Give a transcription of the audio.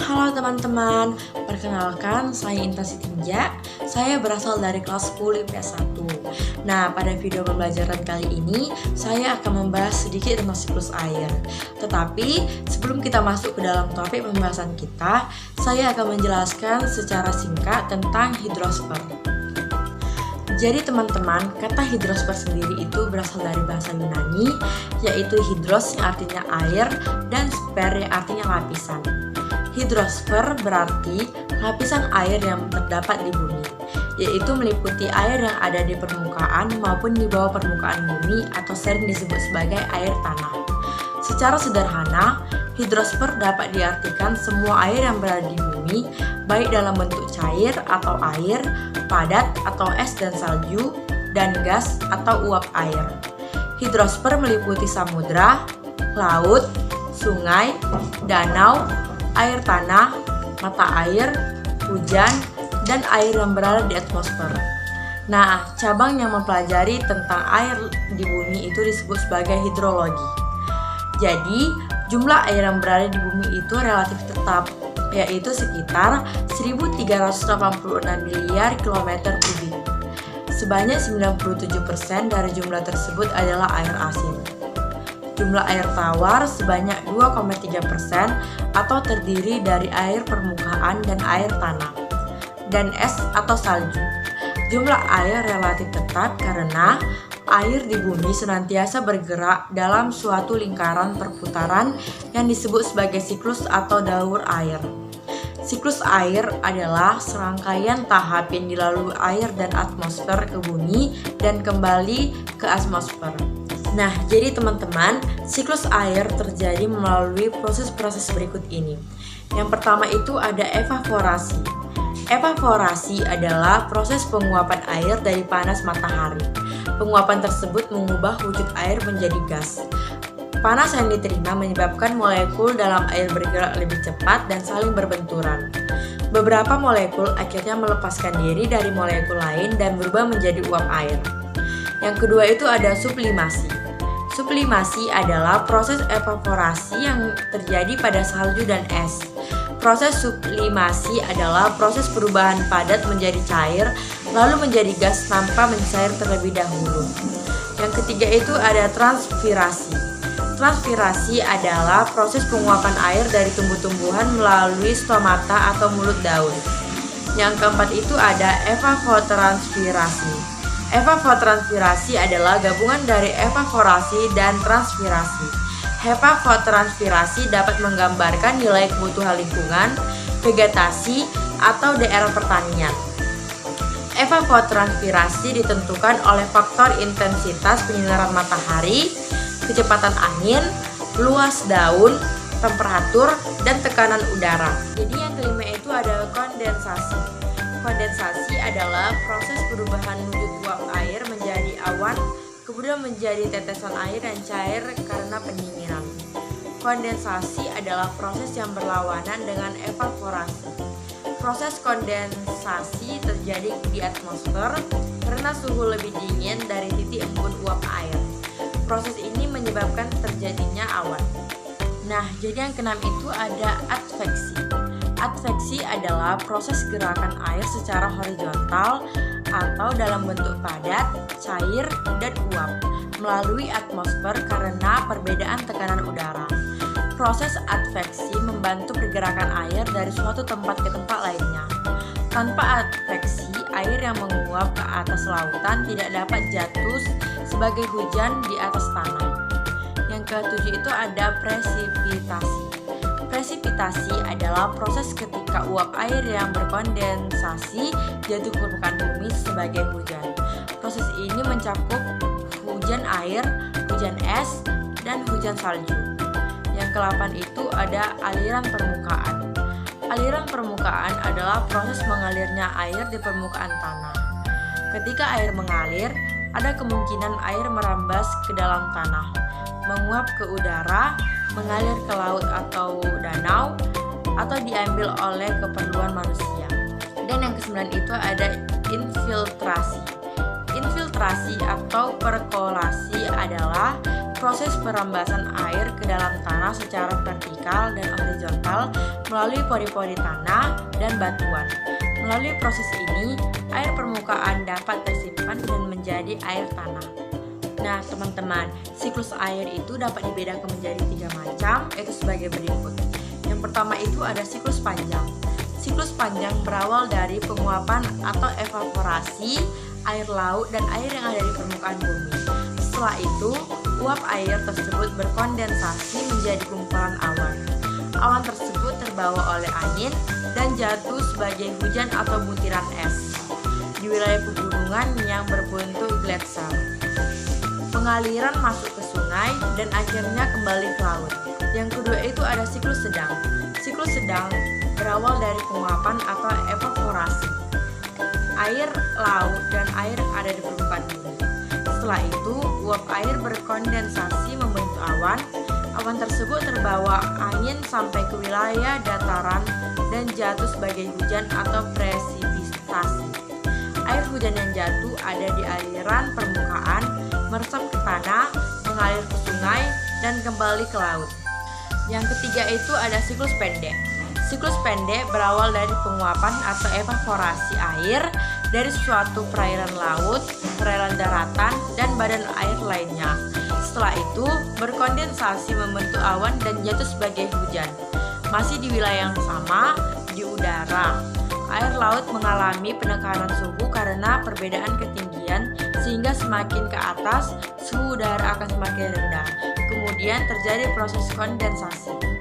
Halo teman-teman, perkenalkan saya Intan Sitinja. Saya berasal dari kelas 10 IPS 1. Nah, pada video pembelajaran kali ini saya akan membahas sedikit tentang siklus air. Tetapi sebelum kita masuk ke dalam topik pembahasan kita, saya akan menjelaskan secara singkat tentang hidrosfer. Jadi teman-teman, kata hidrosfer sendiri itu berasal dari bahasa Yunani, yaitu hidros yang artinya air dan sfer yang artinya lapisan. Hidrosfer berarti lapisan air yang terdapat di bumi, yaitu meliputi air yang ada di permukaan maupun di bawah permukaan bumi atau sering disebut sebagai air tanah. Secara sederhana, hidrosfer dapat diartikan semua air yang berada di bumi, baik dalam bentuk cair atau air, padat atau es dan salju, dan gas atau uap air. Hidrosfer meliputi samudra, laut, sungai, danau, air tanah, mata air, hujan, dan air yang berada di atmosfer. Nah, cabang yang mempelajari tentang air di bumi itu disebut sebagai hidrologi. Jadi, jumlah air yang berada di bumi itu relatif tetap, yaitu sekitar 1.386 miliar kilometer kubik. Sebanyak 97% dari jumlah tersebut adalah air asin. Jumlah air tawar sebanyak 2,3% atau terdiri dari air permukaan dan air tanah, dan es atau salju. Jumlah air relatif tetap karena air di bumi senantiasa bergerak dalam suatu lingkaran perputaran yang disebut sebagai siklus atau daur air. Siklus air adalah serangkaian tahap yang dilalui air dan atmosfer ke bumi dan kembali ke atmosfer. Nah, jadi teman-teman, siklus air terjadi melalui proses-proses berikut ini. Yang pertama itu ada evaporasi. Evaporasi adalah proses penguapan air dari panas matahari. Penguapan tersebut mengubah wujud air menjadi gas. Panas yang diterima menyebabkan molekul dalam air bergerak lebih cepat dan saling berbenturan. Beberapa molekul akhirnya melepaskan diri dari molekul lain dan berubah menjadi uap air. Yang kedua itu ada sublimasi. Sublimasi adalah proses evaporasi yang terjadi pada salju dan es. Proses sublimasi adalah proses perubahan padat menjadi cair, lalu menjadi gas tanpa mencair terlebih dahulu. Yang ketiga itu ada transpirasi. Transpirasi adalah proses penguapan air dari tumbuh-tumbuhan melalui stomata atau mulut daun. Yang keempat itu ada evapotranspirasi. Evapotranspirasi adalah gabungan dari evaporasi dan transpirasi. Evapotranspirasi dapat menggambarkan nilai kebutuhan lingkungan, vegetasi, atau daerah pertanian. Evapotranspirasi ditentukan oleh faktor intensitas penyinaran matahari, kecepatan angin, luas daun, temperatur, dan tekanan udara. Jadi yang kelima itu ada kondensasi. Kondensasi adalah proses perubahan wujud uap air menjadi awan, kemudian menjadi tetesan air dan cair karena pendinginan. Kondensasi adalah proses yang berlawanan dengan evaporasi. Proses kondensasi terjadi di atmosfer karena suhu lebih dingin dari titik embun uap air. Proses ini menyebabkan terjadinya awan. Nah, jadi yang keenam itu ada adveksi. Adveksi adalah proses gerakan air secara horizontal atau dalam bentuk padat, cair, dan uap melalui atmosfer karena perbedaan tekanan udara. Proses adveksi membantu pergerakan air dari suatu tempat ke tempat lainnya. Tanpa adveksi, air yang menguap ke atas lautan tidak dapat jatuh sebagai hujan di atas tanah. Yang ketujuh itu ada presipitasi. Presipitasi adalah proses ketika uap air yang berkondensasi jatuh ke permukaan bumi sebagai hujan. Proses ini mencakup hujan air, hujan es, dan hujan salju. Yang ke-8 itu ada aliran permukaan. Aliran permukaan adalah proses mengalirnya air di permukaan tanah. Ketika air mengalir, ada kemungkinan air merambas ke dalam tanah, menguap ke udara, mengalir ke laut atau danau, atau diambil oleh keperluan manusia. Dan yang ke-9 itu ada infiltrasi. Infiltrasi atau perkolasi adalah proses perambasan air ke dalam tanah secara vertikal dan horizontal melalui pori-pori tanah dan batuan. Melalui proses ini, air permukaan dapat tersimpan dan menjadi air tanah. Nah, teman-teman, siklus air itu dapat dibedakan menjadi 3 macam, yaitu sebagai berikut. Yang pertama itu ada siklus panjang. Siklus panjang berawal dari penguapan atau evaporasi air laut dan air yang ada di permukaan bumi. Setelah itu, uap air tersebut berkondensasi menjadi kumpulan awan. Awan tersebut terbawa oleh angin dan jatuh sebagai hujan atau butiran es di wilayah pegunungan yang berbentuk gletser. Pengaliran masuk ke sungai dan akhirnya kembali ke laut. Yang kedua itu ada siklus sedang. Siklus sedang berawal dari penguapan atau evaporasi air laut dan air yang ada di permukaan bumi. Setelah itu, uap air berkondensasi membentuk awan. Awan tersebut terbawa angin sampai ke wilayah dataran dan jatuh sebagai hujan atau presipitasi. Air hujan yang jatuh ada di aliran permukaan, meresap ke tanah, mengalir ke sungai, dan kembali ke laut. Yang ketiga itu ada siklus pendek. Siklus pendek berawal dari penguapan atau evaporasi air dari suatu perairan laut, perairan daratan, dan badan air lainnya. Setelah itu, berkondensasi membentuk awan dan jatuh sebagai hujan. Masih di wilayah yang sama, di udara. Air laut mengalami penekanan suhu karena perbedaan ketinggian, sehingga semakin ke atas, suhu udara akan semakin rendah. Kemudian terjadi proses kondensasi.